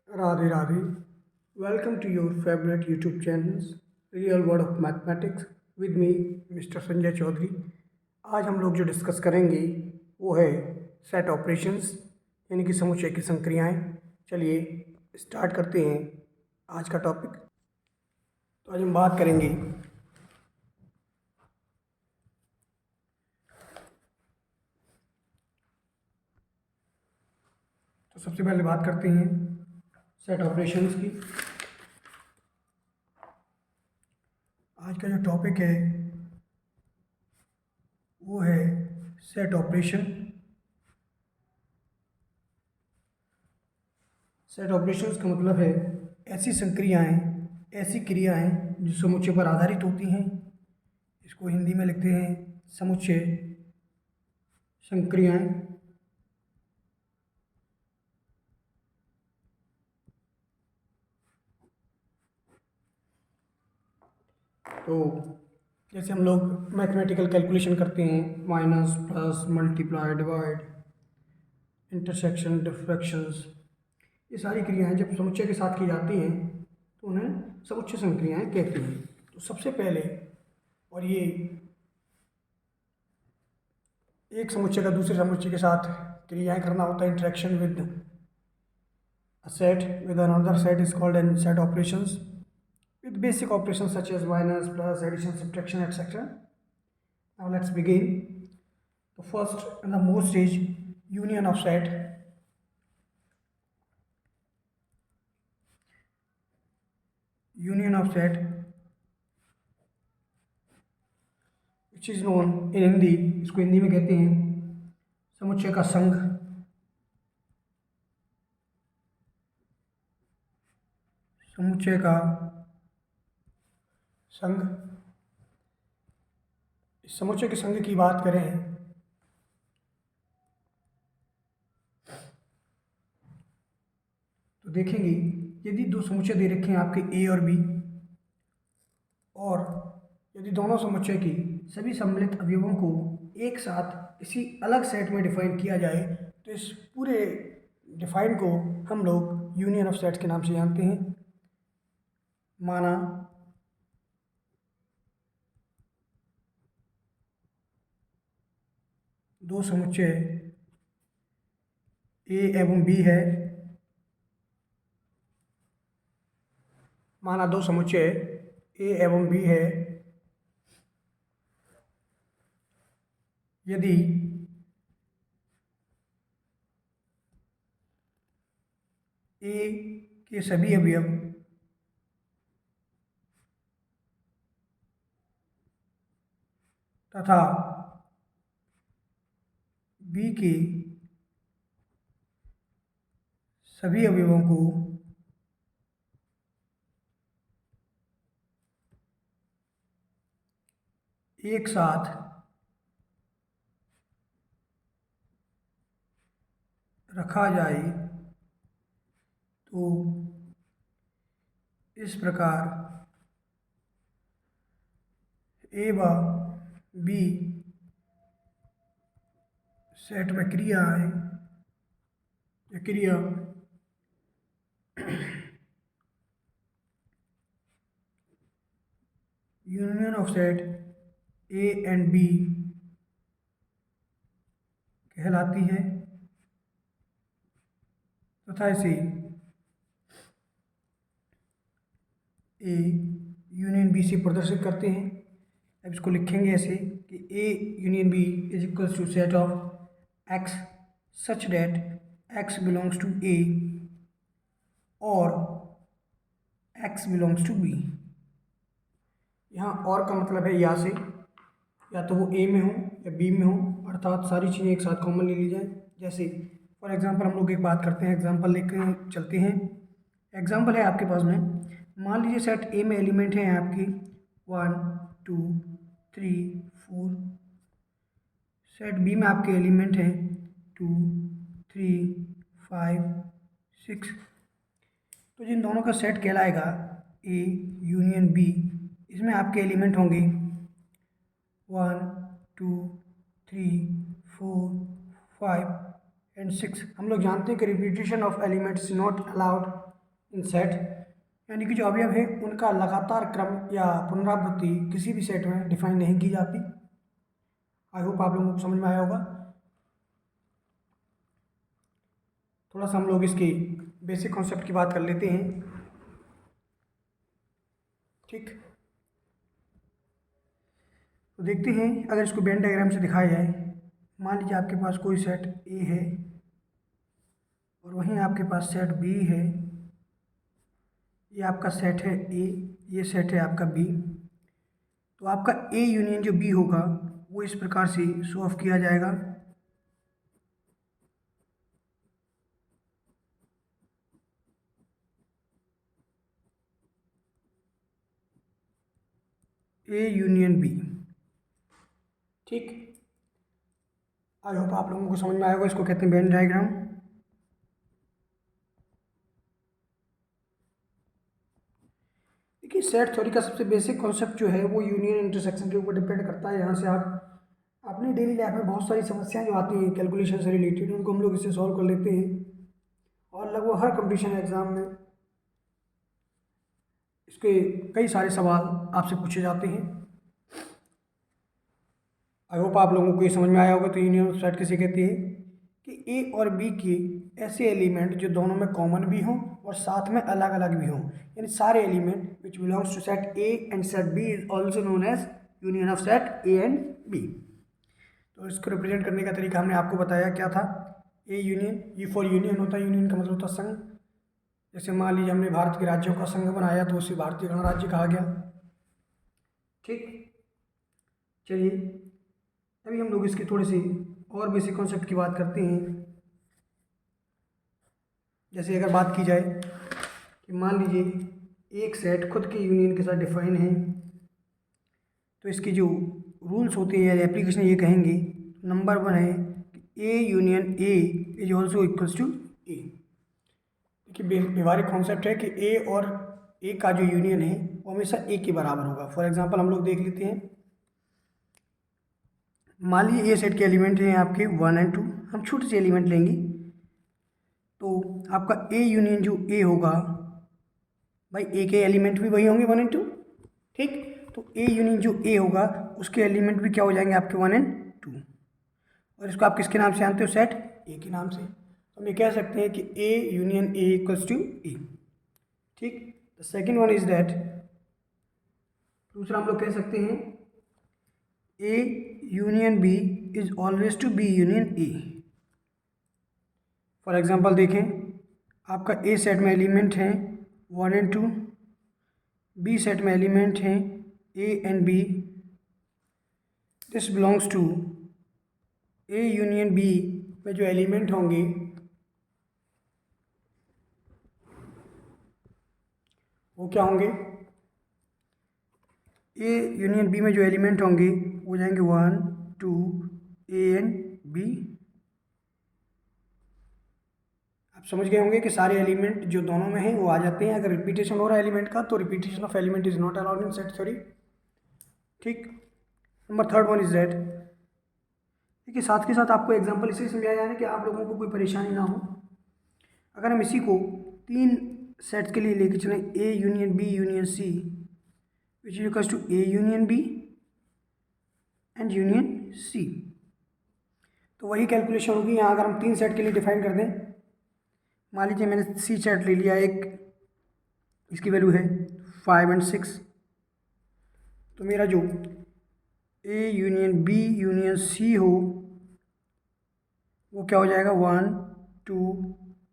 Radhe Radhe. Welcome to your favorite YouTube channels, Real World of Mathematics with me, Mr. Sanjay Chaudhary. आज हम लोग जो discuss करेंगे वो है सेट ऑपरेशंस यानी कि समुच्चय की संक्रियाएं। चलिए स्टार्ट करते हैं आज का टॉपिक। तो आज हम बात करेंगे तो सबसे पहले बात करते हैं सेट ऑपरेशंस की। आज का जो टॉपिक है वो है सेट ऑपरेशन। सेट ऑपरेशंस का मतलब है ऐसी संक्रियाएं, ऐसी क्रियाएं जो समुच्चय पर आधारित होती हैं। इसको हिंदी में लिखते हैं समुच्चय संक्रियाएं। तो जैसे हम लोग मैथमेटिकल कैलकुलेशन करते हैं, minus, plus, multiply, divide, intersection, diffractions, ये सारी क्रियाएं जब समुच्चय के साथ की जाती हैं तो उन्हें समुच्चय संक्रियाएं कहते हैं। तो सबसे पहले, और ये एक समुच्चय का दूसरे समुच्चय के साथ क्रियाएं करना होता है, interaction with a set with another set is called an set operations with basic operations such as minus, plus, addition, subtraction, etc. Now let's begin. The first and the most is union of set. Union of set, which is known in Hindi, इसको हिंदी में कहते हैं समुच्चय का संघ। समुच्चय का संघ। इस समुच्चय के संघ की बात करें तो देखेंगे यदि दो समुच्चय दे रखे हैं आपके ए और बी, और यदि दोनों समुच्चय की सभी सम्मिलित अवयवों को एक साथ इसी अलग सेट में डिफाइन किया जाए तो इस पूरे डिफाइन को हम लोग यूनियन ऑफ सेट्स के नाम से जानते हैं। माना दो समुच्चय ए एवं बी है। माना दो समुच्चय ए एवं बी है। यदि ए के सभी अवयव तथा बी के सभी अवयवों को एक साथ रखा जाए तो इस प्रकार ए व बी सेट में क्रिया है। ये क्रिया union of set A and B कहलाती है तथा इसे ए यूनियन बी से प्रदर्शित करते हैं। अब इसको लिखेंगे ऐसे कि A union B is equals to set of X such that X belongs to A और एक्स बिलोंग्स टू बी। यहाँ और का मतलब है या से, या तो वो ए में हो या बी में हो, अर्थात सारी चीज़ें एक साथ कॉमन ले ली जाए। जैसे फॉर एग्जांपल हम लोग एक बात करते हैं, एग्जांपल लेकर चलते हैं। एग्जांपल है आपके पास में, मान लीजिए सेट ए में एलिमेंट हैं आपके 1 2 3 4। सेट बी में आपके एलिमेंट हैं 2 3 5 6। तो जिन दोनों का सेट कहलाएगा ए यूनियन बी, इसमें आपके एलिमेंट होंगे 1 2 3 4 5 एंड 6। हम लोग जानते हैं कि repetition of elements not allowed in set, यानी कि जो अवयव है उनका लगातार क्रम या पुनरावृत्ति किसी भी सेट में डिफाइन नहीं की जाती। आई होप आप लोगों को समझ में आया होगा। थोड़ा सा हम लोग इसकी बेसिक कॉन्सेप्ट की बात कर लेते हैं। ठीक, तो देखते हैं अगर इसको वेन डायग्राम से दिखाया जाए। मान लीजिए आपके पास कोई सेट ए है और वहीं आपके पास सेट बी है। ये आपका सेट है ए, ये सेट है आपका बी। तो आपका ए यूनियन जो बी होगा वो इस प्रकार से शो ऑफ किया जाएगा। A union B. ठीक, आई होप आप लोगों को समझ में आएगा। इसको कहते हैं वेन डायग्राम। देखिए, सेट थ्योरी का सबसे बेसिक कॉन्सेप्ट जो है वो यूनियन इंटरसेक्शन के ऊपर डिपेंड करता है। यहाँ से आप अपनी डेली लाइफ में बहुत सारी समस्याएं जो आती हैं कैलकुलेशन से रिलेटेड, उनको हम लोग इससे सॉल्व कर लेते हैं और लगभग हर कंपटीशन एग्जाम में इसके कई सारे सवाल आपसे पूछे जाते हैं। आई होप आप लोगों को ये समझ में आया होगा। तो यूनियन ऑफ सेट किसे कहती है कि ए और बी के ऐसे एलिमेंट जो दोनों में कॉमन भी हों और साथ में अलग अलग भी हों, यानी सारे element which belongs to set A and set B is also known as union of set A and B. तो इसको रिप्रेजेंट करने का तरीका हमने आपको बताया क्या था। ए यूनियन, ये फॉर यूनियन होता है, यूनियन का मतलब होता है संघ। जैसे मान लीजिए हमने भारत के राज्यों का संघ बनाया तो उसे भारतीय गणराज्य कहा गया। ठीक, चलिए अभी हम लोग इसकी थोड़ी सी और बेसिक कॉन्सेप्ट की बात करते हैं। जैसे अगर बात की जाए कि मान लीजिए एक सेट खुद के यूनियन के साथ डिफाइन है, तो इसकी जो रूल्स होते हैं या एप्लीकेशन ये कहेंगे, नंबर 1 है कि A union A is also equals to A. देखिए, व्यवहारिक कॉन्सेप्ट है कि ए और ए का जो यूनियन है वो हमेशा ए के बराबर होगा। फॉर एग्जांपल हम लोग देख लेते हैं। मान लीजिए ए सेट के एलिमेंट हैं आपके 1 एंड 2। हम छोटे से एलिमेंट लेंगे तो आपका ए यूनियन जो ए होगा, भाई ए के एलिमेंट भी वही होंगे 1 एंड 2। ठीक, तो ए यूनियन जो ए होगा उसके एलिमेंट भी क्या हो जाएंगे आपके 1 एंड 2। और इसको आप किसके नाम से जानते हो? सेट ए के नाम से। तो हम ये कह सकते हैं कि A union A equals to A. ठीक, the second one is that, दूसरा हम लोग कह सकते हैं A union B is always to B union A. For example देखें, आपका ए सेट में एलिमेंट हैं 1 एंड 2, बी सेट में एलिमेंट हैं A and B. This belongs to A union B में जो एलिमेंट होंगे वो क्या होंगे? ए यूनियन बी में जो एलिमेंट होंगे वो जाएंगे 1 2 ए एंड बी। आप समझ गए होंगे कि सारे एलिमेंट जो दोनों में हैं वो आ जाते हैं। अगर रिपीटेशन हो रहा है एलिमेंट का तो repetition of element is not allowed in set theory. ठीक, number third one is that, देखिए साथ के साथ आपको एग्जांपल इसलिए समझाया जा रहा है कि आप लोगों को कोई परेशानी ना हो। अगर हम इसी को 3 सेट्स के लिए लेके चलें, A union B union C which is equals to A union B and union C, तो वही कैलकुलेशन होगी यहाँ। अगर हम 3 सेट के लिए डिफाइन कर दें, मान लीजिए मैंने सी सेट ले लिया एक, इसकी वैल्यू है 5 एंड 6, तो मेरा जो A union B union C हो वो क्या हो जाएगा? 1 2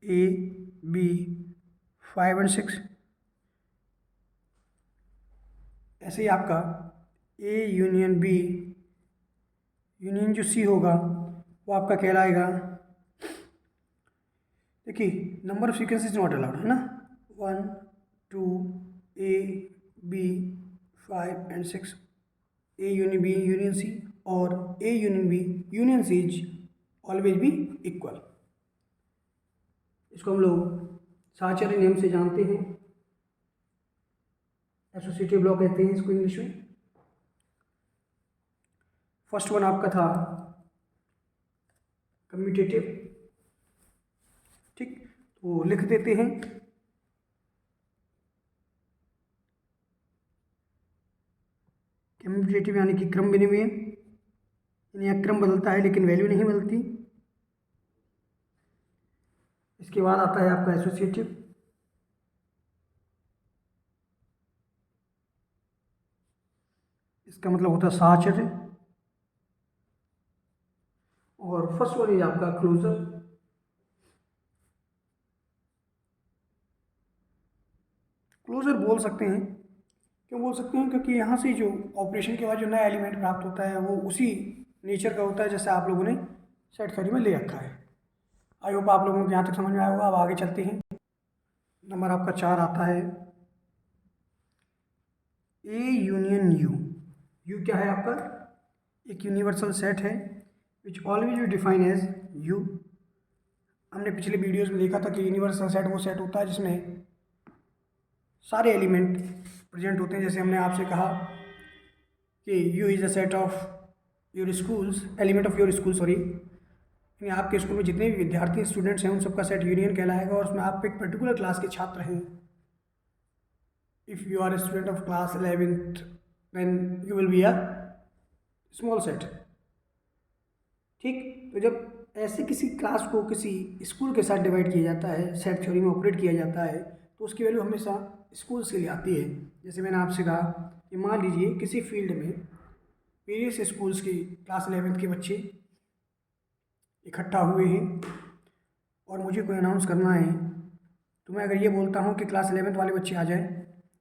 ए बी 5 एंड 6। ऐसे ही आपका ए यूनियन बी यूनियन जो सी होगा वो आपका कहलाएगा, देखिए number of sequence is not allowed है ना, 1 2 A B 5 and 6, A union B union C, और A union B union C is always B equal. इसको हम लोग साहचर्य नियम से जानते हैं, एसोसिएटिव लॉ कहते हैं इसको इंग्लिश में। फर्स्ट वन आपका था कम्यूटेटिव। ठीक, तो लिख देते हैं कम्यूटेटिव यानी कि क्रम विनिमय, यानी क्रम बदलता है लेकिन वैल्यू नहीं बदलती। इसके बाद आता है आपका एसोसिएटिव। इसका मतलब होता है साहचर्य। और फर्स्ट वन इज आपका क्लोजर। क्लोजर बोल सकते हैं, क्यों बोल सकते हैं, क्योंकि यहाँ से जो ऑपरेशन के बाद जो नया एलिमेंट प्राप्त होता है वो उसी नेचर का होता है जैसे आप लोगों ने सेट थ्योरी में ले रखा है। आई होप आप लोगों को यहाँ तक समझ में आया होगा। अब आगे चलते हैं। नंबर आपका 4 आता है ए यूनियन यू। यू क्या है आपका? एक यूनिवर्सल सेट है which always you define as U. हमने पिछले वीडियोस में देखा था कि यूनिवर्सल सेट वो सेट होता है जिसमें सारे एलिमेंट प्रेजेंट होते हैं। जैसे हमने आपसे कहा कि you is a set of your schools, element of your school, sorry, यानी आपके स्कूल में जितने भी विद्यार्थी स्टूडेंट्स हैं उन सबका सेट यूनियन कहलाएगा। और उसमें आप एक पर्टिकुलर क्लास के छात्र हैं। If you are a student of class 11th then you will be a small set. ठीक, तो जब ऐसे किसी क्लास को किसी स्कूल के साथ डिवाइड किया जाता है, सेट थ्योरी में ऑपरेट किया जाता है, तो उसकी वैल्यू हमेशा स्कूल से ले आती है। जैसे मैंने आपसे कहा कि मान लीजिए किसी फील्ड में वेरियस स्कूल्स की क्लास 11th के बच्चे इकट्ठा हुए हैं और मुझे कोई अनाउंस करना है, तो मैं अगर ये बोलता हूँ कि क्लास 11th वाले बच्चे आ जाएं,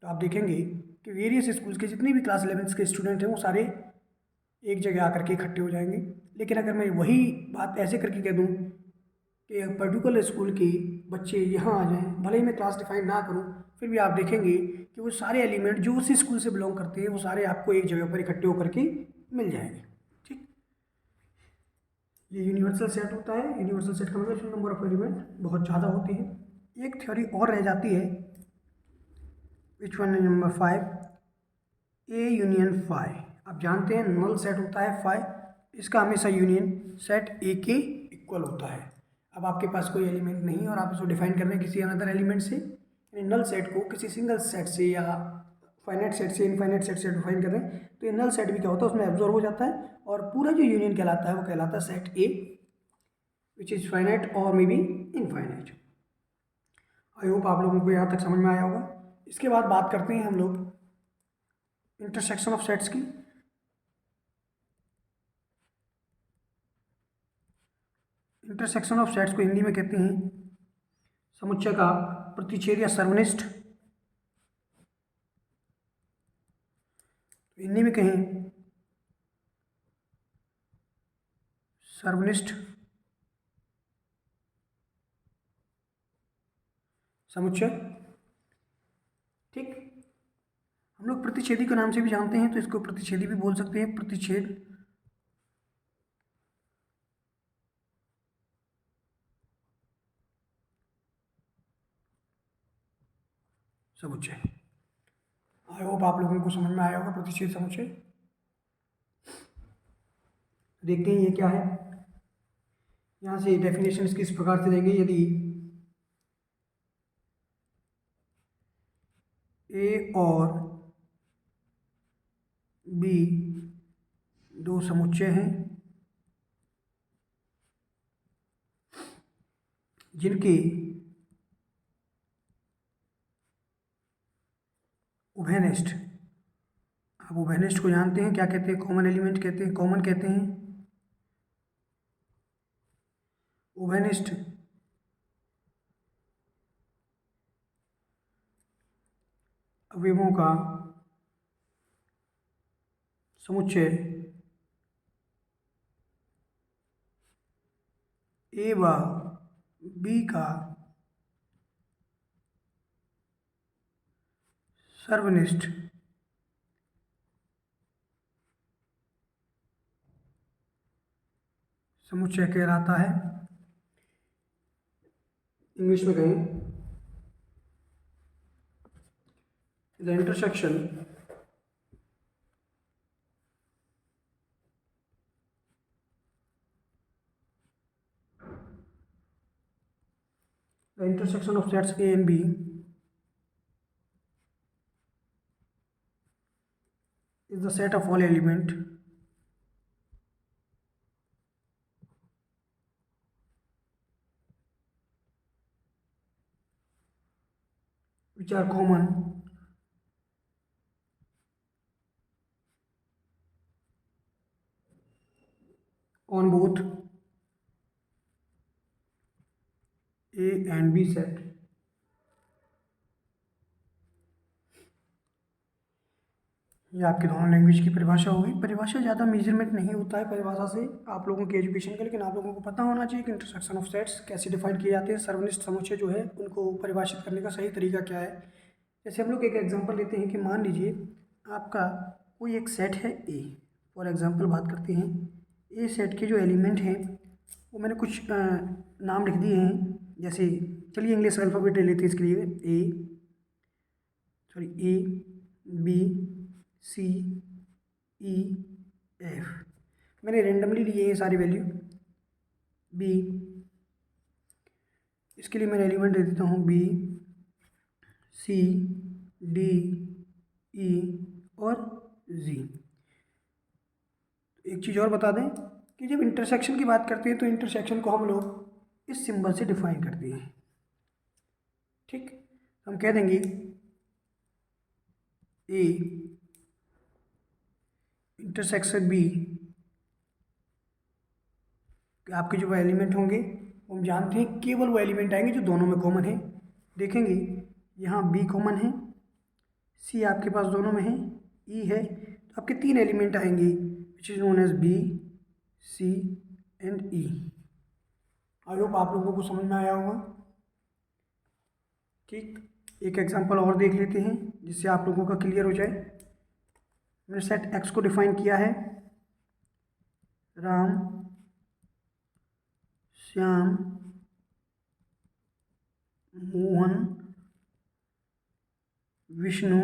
तो आप देखेंगे कि वेरियस स्कूल्स के जितने भी क्लास 11th के स्टूडेंट हैं वो सारे एक जगह आकर के इकट्ठे हो जाएंगे। लेकिन अगर मैं वही बात ऐसे करके कह दूँ कि पर्टिकुलर स्कूल के बच्चे यहाँ आ जाएं, भले ही मैं क्लास डिफाइन ना करूँ, फिर भी आप देखेंगे कि वो सारे एलिमेंट जो उसी स्कूल से बिलोंग करते हैं वो सारे आपको एक जगह पर इकट्ठे होकर के मिल जाएंगे। ठीक, ये यूनिवर्सल सेट होता है। यूनिवर्सल सेट का मतलब नंबर ऑफ एलिमेंट बहुत ज़्यादा होती है। एक थ्योरी और रह जाती है, which one number 5, A union phi. आप जानते हैं नल सेट होता है फाई, इसका हमेशा यूनियन सेट ए के इक्वल होता है। अब आपके पास कोई एलिमेंट नहीं और आप इसको डिफाइन कर रहे हैं किसी अनदर एलिमेंट से, यानी नल सेट को किसी सिंगल सेट से या फाइनाइट सेट से इनफाइनाइट सेट से डिफाइन कर रहे हैं, तो ये नल सेट भी क्या होता है उसमें एब्जॉर्ब हो जाता है और पूरा जो यूनियन कहलाता है वो कहलाता है set A which is finite और may be infinite. I hope आप लोगों को यहाँ तक समझ में आया होगा। इसके बाद बात करते हैं हम लोग इंटरसेक्शन ऑफ सेट्स की। इंटरसेक्शन ऑफ सेट्स को हिंदी में कहते हैं समुच्चय का प्रतिच्छेद या सर्वनिष्ठ। हिंदी में कहें सर्वनिष्ठ समुच्चय। ठीक, हम लोग प्रतिच्छेदी के नाम से भी जानते हैं, तो इसको प्रतिच्छेदी भी बोल सकते हैं, प्रतिच्छेद समुच्चय। आई होप आप लोगों को समझ में आया होगा प्रतिच्छेद समुच्चय। देखते हैं ये क्या है। यहाँ से डेफिनेशन इसकी इस प्रकार से देंगे, यदि ए और बी दो समुच्चय हैं जिनके उभयनिष्ठ, आप उभयनिष्ठ को जानते हैं क्या कहते हैं, कॉमन एलिमेंट कहते हैं, कॉमन कहते हैं। उभयनिष्ठ अवयवों का समुच्चय ए व बी का सर्वनिष्ठ समुच्चय कहलाता है। इंग्लिश में कहें, the intersection of sets A and B is is the set of all element which are common on both A and B set. ये आपके दोनों लैंग्वेज की परिभाषा होगी। परिभाषा ज़्यादा मेजरमेंट नहीं होता है परिभाषा से आप लोगों की एजुकेशन का, लेकिन आप लोगों को पता होना चाहिए कि इंटरसेक्शन ऑफ सेट्स कैसे डिफाइन किए जाते हैं, सर्वनिष्ठ समुच्चय जो है उनको परिभाषित करने का सही तरीका क्या है। जैसे हम लोग एक एग्जांपल लेते हैं कि मान लीजिए आपका कोई एक सेट है ए, फॉर एग्जांपल बात करते हैं ए सेट के जो एलिमेंट हैं वो मैंने कुछ नाम लिख दिए हैं। जैसे चलिए इंग्लिश अल्फ़ाबेट ले लेते हैं इसके लिए, A B C E F, मैंने रेंडमली लिए ये सारी वैल्यू। बी, इसके लिए मैंने एलिमेंट दे देता हूँ बी सी डी ई और जी। एक चीज़ और बता दें कि जब इंटरसेक्शन की बात करते हैं तो इंटरसेक्शन को हम लोग इस सिंबल से डिफाइन करते हैं। ठीक, हम कह देंगे ए इंटरसेक्शन बी, आपके जो एलिमेंट होंगे हम जानते हैं केवल वो एलिमेंट आएंगे जो दोनों में कॉमन है। देखेंगे यहाँ बी कॉमन है, सी आपके पास दोनों में है, ई है, तो आपके तीन एलिमेंट आएंगे which is known as B C and E. I hope आप लोगों को समझ में आया होगा। ठीक, एक एग्जांपल और देख लेते हैं जिससे आप लोगों का क्लियर हो जाए। मैंने सेट एक्स को डिफाइन किया है, राम श्याम मोहन विष्णु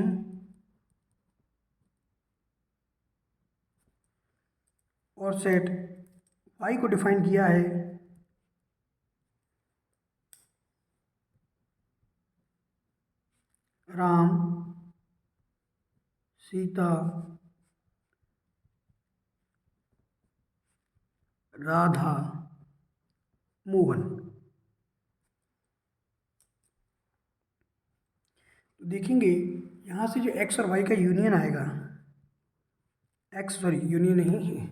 और सेट वाई को डिफाइन किया है राम सीता राधा मोहन। तो देखेंगे यहाँ से जो एक्स और वाई का यूनियन आएगा, यूनियन नहीं है,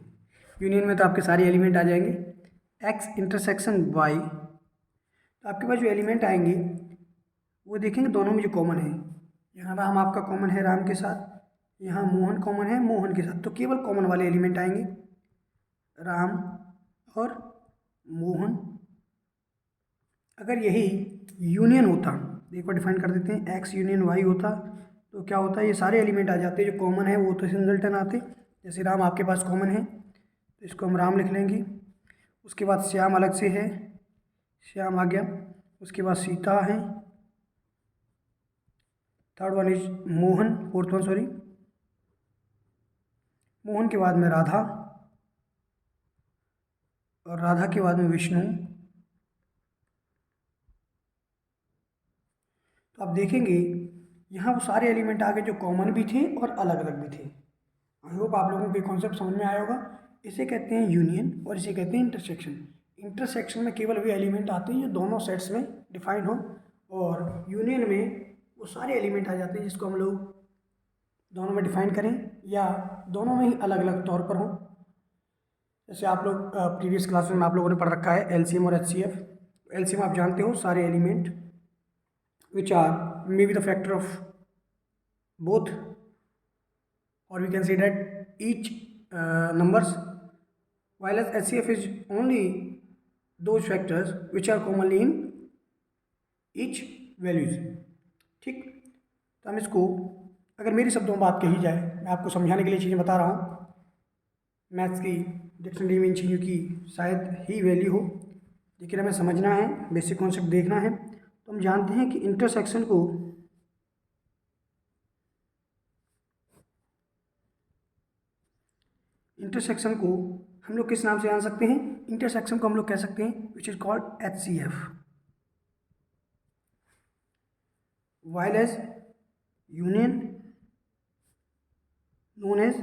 यूनियन में तो आपके सारे एलिमेंट आ जाएंगे। एक्स इंटरसेक्शन वाई, तो आपके पास जो एलिमेंट आएंगे वो देखेंगे दोनों में जो कॉमन है, यहाँ राम आपका कॉमन है राम के साथ, यहाँ मोहन कॉमन है मोहन के साथ, तो केवल कॉमन वाले एलिमेंट आएंगे राम और मोहन। अगर यही यूनियन होता, एक बार डिफाइन कर देते हैं, एक्स यूनियन वाई होता तो क्या होता है, ये सारे एलिमेंट आ जाते, जो कॉमन है वो तो सिंगलटन आते। जैसे राम आपके पास कॉमन है तो इसको हम राम लिख लेंगे। उसके बाद श्याम अलग से है, श्याम आ गया। उसके बाद सीता है, third one is Mohan, fourth one sorry, Mohan के बाद में राधा और राधा के बाद में विष्णु। तो आप देखेंगे यहाँ वो सारे एलिमेंट आ गए जो कॉमन भी थे और अलग अलग भी थे। आई होप आप लोगों को कॉन्सेप्ट समझ में आया होगा। इसे कहते हैं यूनियन और इसे कहते हैं इंटरसेक्शन। इंटरसेक्शन में केवल वे एलिमेंट आते हैं जो दोनों सेट्स में डिफाइन हो, और यूनियन में वो सारे एलिमेंट आ जाते हैं जिसको हम लोग दोनों में डिफाइन करें या दोनों में ही अलग अलग तौर पर हों। जैसे आप लोग प्रीवियस क्लास में आप लोगों ने पढ़ रखा है एलसीएम और एचसीएफ। एलसीएम आप जानते हो सारे element which are maybe the factor of both, or we can say that each numbers, while as HCF is only those factors which are commonly in each values। ठीक, तो हम इसको अगर मेरी शब्दों में बात कही जाए, मैं आपको समझाने के लिए चीज़ें बता रहा हूँ, मैथ्स की डिक्शनरी में इन चीज़ों की शायद ही वैल्यू हो, लेकिन हमें समझना है, बेसिक कॉन्सेप्ट देखना है। तो हम जानते हैं कि इंटरसेक्शन को हम लोग किस नाम से जान सकते हैं, इंटरसेक्शन को हम लोग कह सकते हैं which is called HCF, while as union known as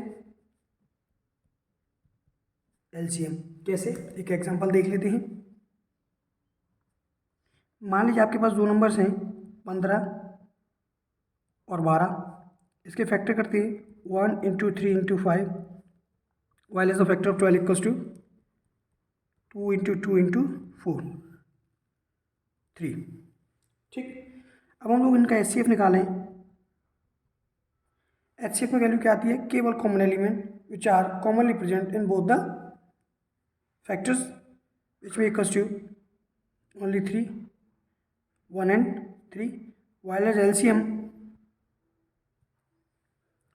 LCM. कैसे, एक एग्जांपल देख लेते हैं। मान लीजिए आपके पास दो नंबर्स हैं 15 और 12। इसके फैक्टर करते हैं 1 into 3 into 5, while as the factor of 12 equals to 2 into 2 into 4 3। ठीक, अब हम लोग इनका एचसीएफ निकालें। एचसीएफ में वैल्यू क्या आती है, केवल common element which are commonly present in both the factors which में equals to only 3 1 and 3, while as LCM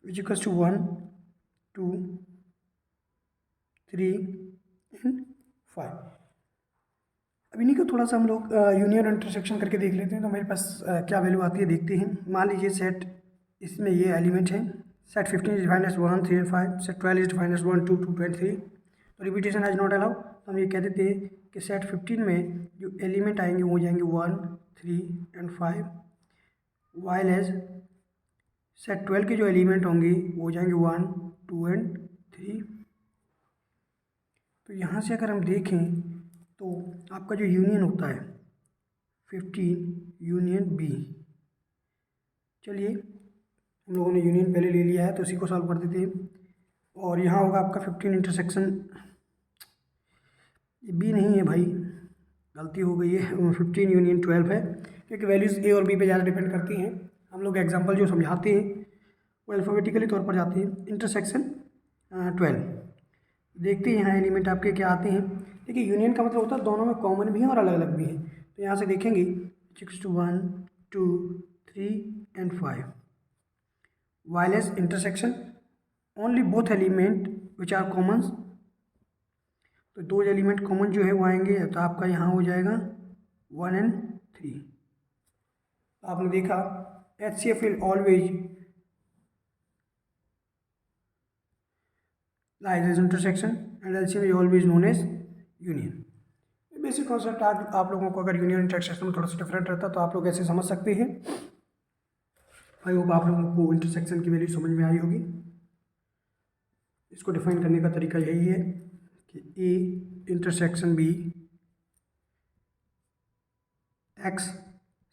which equals to 1 2 3 and 5। अब इन्हीं को थोड़ा सा हम लोग यूनियन और इंटरसेक्शन करके देख लेते हैं। तो मेरे पास क्या वैल्यू आती है देखते हैं। मान लीजिए सेट, इसमें ये एलिमेंट है। Set 15 is defined as 1 3 and 5, set 12 is defined as 1 2 2 and 3। तो रिपीटेशन एज नॉट अलाउड। तो हम ये कह देते हैं कि सेट 15 में जो एलिमेंट आएंगे वो हो जाएंगे 1 3 and 5, वाइल एज सेट 12 के जो एलिमेंट होंगे वो हो जाएंगे 1 2 and 3। तो यहाँ से अगर हम देखें तो आपका जो यूनियन होता है 15 यूनियन बी। चलिए, हम लोगों ने यूनियन पहले ले लिया है तो उसी को सॉल्व कर देते हैं। और यहाँ होगा आपका 15 इंटरसेक्शन, ये बी नहीं है भाई, गलती हो गई है, 15 यूनियन 12 है, क्योंकि वैल्यूज़ ए और बी पे ज़्यादा डिपेंड करती हैं। हम लोग एग्जांपल जो समझाते हैं वो अल्फ़ाबेटिकली तौर पर जाते हैं। इंटरसेक्शन 12, देखते हैं यहाँ एलिमेंट आपके क्या आते हैं। देखिए, यूनियन का मतलब होता है दोनों में कॉमन भी हैं और अलग अलग भी हैं। तो यहाँ से देखेंगे 6 to 1 2 3 and 5, while as intersection only both element which are common। तो दो एलिमेंट कॉमन जो है वो आएंगे, तो आपका यहाँ हो जाएगा 1 and 3। आपने देखा HCF will always lies as intersection and LCM is always known as union। Basic concept आप लोगों को अगर यूनियन इंटरसेक्शन में थोड़ा सा डिफरेंट रहता तो आप लोग ऐसे समझ सकते हैं। आई होप आप लोगों को इंटरसेक्शन की वैल्यू समझ में आई होगी। इसको डिफाइन करने का तरीका यही है कि A intersection B X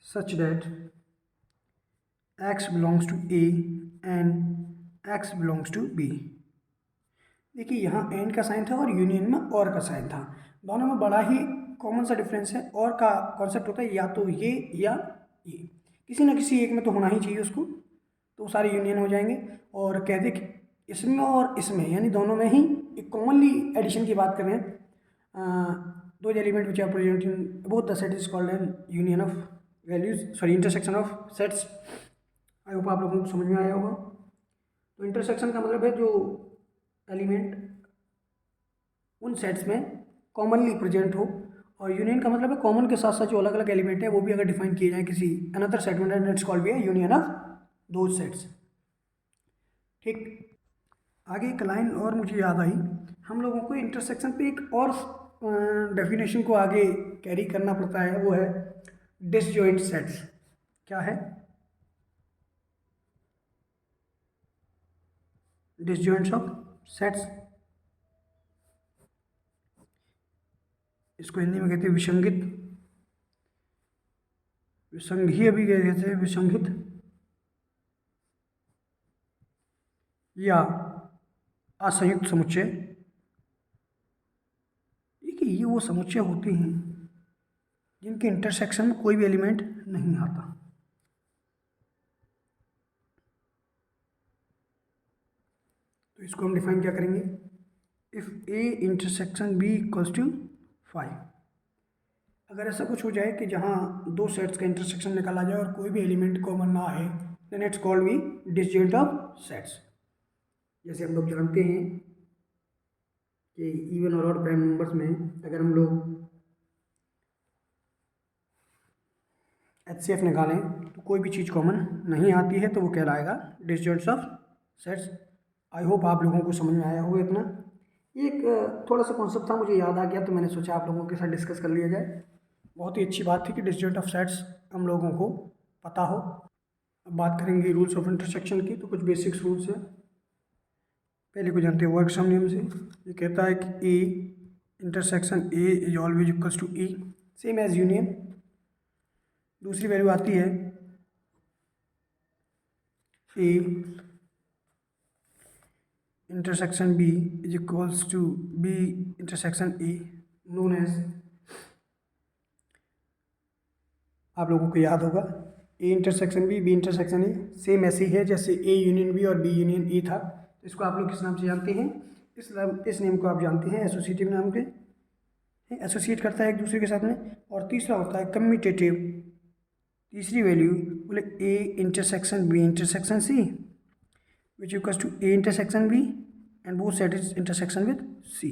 such that X belongs to A and X belongs to B. देखिए, यहाँ एंड का साइन था और यूनियन में और का साइन था। दोनों में बड़ा ही कॉमन सा डिफरेंस है। और का कॉन्सेप्ट होता है या तो ये या ये, किसी ना किसी एक में तो होना ही चाहिए उसको, तो सारे यूनियन हो जाएंगे। और कहते कि इसमें और इसमें यानी दोनों में ही एक कॉमनली एडिशन की बात करें, दो element which are present in both the set is called an union of values, sorry intersection of sets. I hope आप लोगों को समझ में आया होगा। तो इंटरसेक्शन का मतलब है जो एलिमेंट उन सेट्स में कॉमनली प्रेजेंट हो, और यूनियन का मतलब है कॉमन के साथ साथ जो अलग अलग एलिमेंट है वो भी अगर डिफाइन किए जाए किसी another segment and it's called be a union of those sets. ठीक, आगे एक लाइन और मुझे याद आई, हम लोगों को इंटरसेक्शन पे एक और डेफिनेशन को आगे कैरी करना पड़ता है, वो है डिसजॉइंट सेट्स। क्या है डिसजॉइंट्स ऑफ सेट्स? इसको हिंदी में कहते हैं विसंगित, विसंघीय भी कहते हैं, विसंगित या असंयुक्त समुच्चय। देखिए, ये वो समुच्चय होते हैं जिनके इंटरसेक्शन में कोई भी एलिमेंट नहीं आता। तो इसको हम डिफाइन क्या करेंगे, if A intersection B equals to 5। अगर ऐसा कुछ हो जाए कि जहाँ दो सेट्स का इंटरसेक्शन निकाला जाए और कोई भी एलिमेंट कॉमन ना आए, then it's called be disjoint of sets. जैसे हम लोग जानते हैं कि इवन और ऑड प्राइम नंबर्स में अगर हम लोग HCF निकालें तो कोई भी चीज़ कॉमन नहीं आती है, तो वो कहलाएगा डिसजॉइंट्स ऑफ सेट्स। आई होप आप लोगों को समझ में आया होगा इतना। एक थोड़ा सा कॉन्सेप्ट था, मुझे याद आ गया तो मैंने सोचा आप लोगों के साथ डिस्कस कर लिया जाए। बहुत ही अच्छी बात थी कि डिसजॉइंट ऑफ सेट्स हम लोगों को पता हो। अब बात करेंगे रूल्स ऑफ इंटरसेक्शन की। तो कुछ बेसिक्स रूल्स हैं। पहले को जानते हैं वर्कशॉप नियम से। ये कहता है कि A intersection A is always equals to E, same as union. दूसरी वैल्यू आती है A intersection B is equals to B intersection A, known as, आप लोगों को याद होगा A intersection B intersection A same ऐसे ही है जैसे ए यूनियन बी और बी यूनियन ए था। इसको आप लोग किस नाम से जानते हैं? इस नेम को आप जानते हैं एसोसिएटिव नाम के, एसोसिएट करता है एक दूसरे के साथ में। और तीसरा होता है कम्यूटेटिव। तीसरी वैल्यू बोले A intersection B intersection C which equals to A intersection B and both side is intersection with C.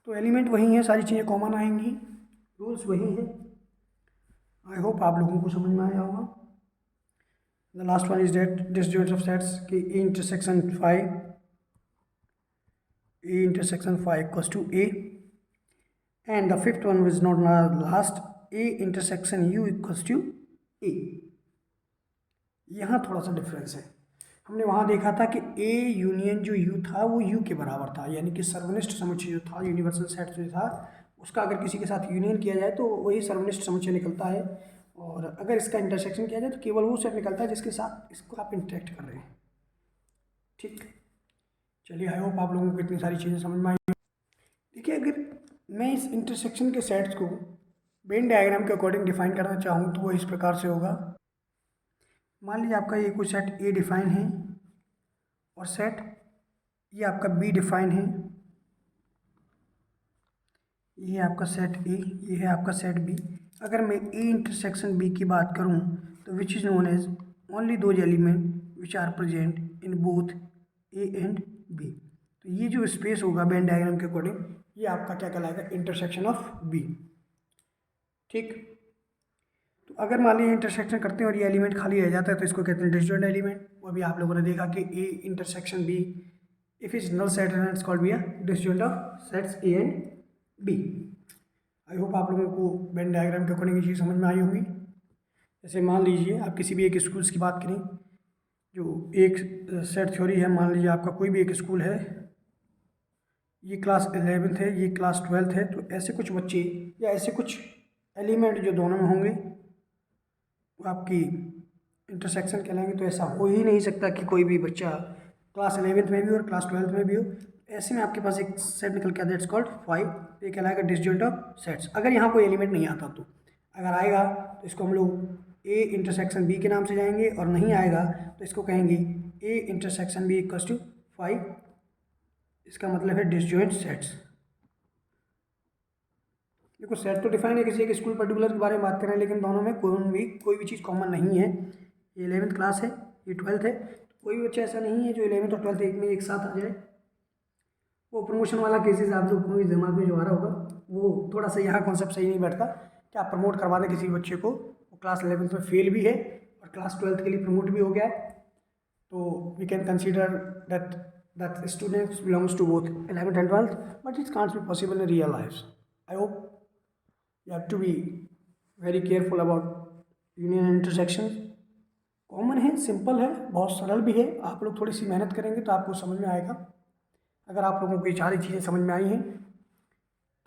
तो एलिमेंट वही है, सारी चीज़ें कॉमन आएंगी, रूल्स वही हैं। आई होप आप लोगों को समझ में आया होगा। The last one is that disjoints of sets कि A intersection five equals to A, and the fifth one is not last, A intersection U equals to A. यहाँ थोड़ा सा डिफरेंस है। हमने वहाँ देखा था कि ए यूनियन जो यू था वो यू के बराबर था, यानी कि सर्वनिष्ठ समुच्चय जो था, यूनिवर्सल सेट जो था, उसका अगर किसी के साथ यूनियन किया जाए तो वही सर्वनिष्ठ समुच्चय निकलता है, और अगर इसका इंटरसेक्शन किया जाए तो केवल वो सेट निकलता है जिसके साथ इसको आप इंटरेक्ट कर रहे हैं। ठीक, चलिए आई होप आप लोगों को इतनी सारी चीज़ें समझ में आई। देखिए, अगर मैं इस इंटरसेक्शन के सेट्स को वेन डायग्राम के अकॉर्डिंग डिफाइन करना चाहूँ तो वो इस प्रकार से होगा। मान लीजिए आपका ये कोई सेट ए डिफाइन है और सेट ये आपका बी डिफाइन है, ये है आपका सेट ए, ये है आपका सेट बी। अगर मैं ए इंटरसेक्शन बी की बात करूं तो which is known as only those element which are present in both A and B. तो ये जो स्पेस होगा वेन डायग्राम के अकॉर्डिंग, ये आपका क्या कहलाएगा? Intersection of B. ठीक, तो अगर मान लीजिए इंटरसेक्शन करते हैं और ये एलिमेंट खाली रह जाता है तो इसको कहते हैं डिसजॉइंट एलिमेंट। वो भी आप लोगों ने देखा कि A intersection B if is null set and it's called be a disjoint of sets A and B. I hope आप लोगों को वेन डायग्राम के अकॉर्डिंग ये चीज़ समझ में आई होंगी। जैसे मान लीजिए आप किसी भी एक स्कूल्स की बात करें, जो एक सेट थ्योरी है, मान लीजिए आपका कोई भी एक स्कूल है, ये क्लास 11th है, ये क्लास 12th है, तो ऐसे कुछ बच्चे या ऐसे कुछ एलिमेंट जो दोनों में होंगे वो आपकी इंटरसेक्शन कहलाएंगे। तो ऐसा हो ही नहीं सकता कि कोई भी बच्चा क्लास 11th में भी और क्लास 12th में भी हो। ऐसे में आपके पास एक सेट निकल के आता है, दैट्स कॉल्ड 5। ये कहलाएगा डिसजॉइंट ऑफ सेट्स। अगर यहाँ कोई एलिमेंट नहीं आता तो, अगर आएगा तो इसको हम लोग ए इंटरसेक्शन बी के नाम से जाएंगे, और नहीं आएगा तो इसको कहेंगे A intersection B equals to 5। इसका मतलब है डिसजॉइंट सेट्स। देखो, सेट तो डिफाइन है, किसी एक स्कूल पर्टिकुलर के बारे में बात कर रहे हैं, लेकिन दोनों में कोई भी चीज़ कॉमन नहीं है। ये 11th क्लास है, ये 12th है, तो कोई बच्चा ऐसा नहीं है जो 11th और 12th एक में एक साथ आ जाए। वो प्रमोशन वाला केसेस आप लोग को दिमाग में जो आ रहा होगा, वो थोड़ा सा यहाँ कॉन्सेप्ट सही नहीं बैठता कि आप प्रमोट करवा दें किसी बच्चे को, वो क्लास 11th में फेल भी है और क्लास 12th के लिए प्रमोट भी हो गया है, तो we can consider that students belongs to both 11th and 12th, but it can't be possible in real lives. I hope you have to be very careful about union and intersection. Common है, simple है, बहुत सरल भी है। आप लोग थोड़ी सी मेहनत करेंगे तो आपको समझ में आएगा। अगर आप लोगों को ये सारी चीज़ें समझ में आई हैं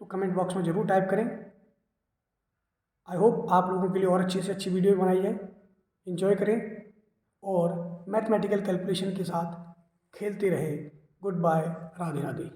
तो कमेंट बॉक्स में ज़रूर टाइप करें। आई होप आप लोगों के लिए और अच्छी से अच्छी वीडियो बनाई जाए। एंजॉय करें और मैथमेटिकल कैलकुलेशन के साथ खेलते रहे। Good bye, Radhe Radhe.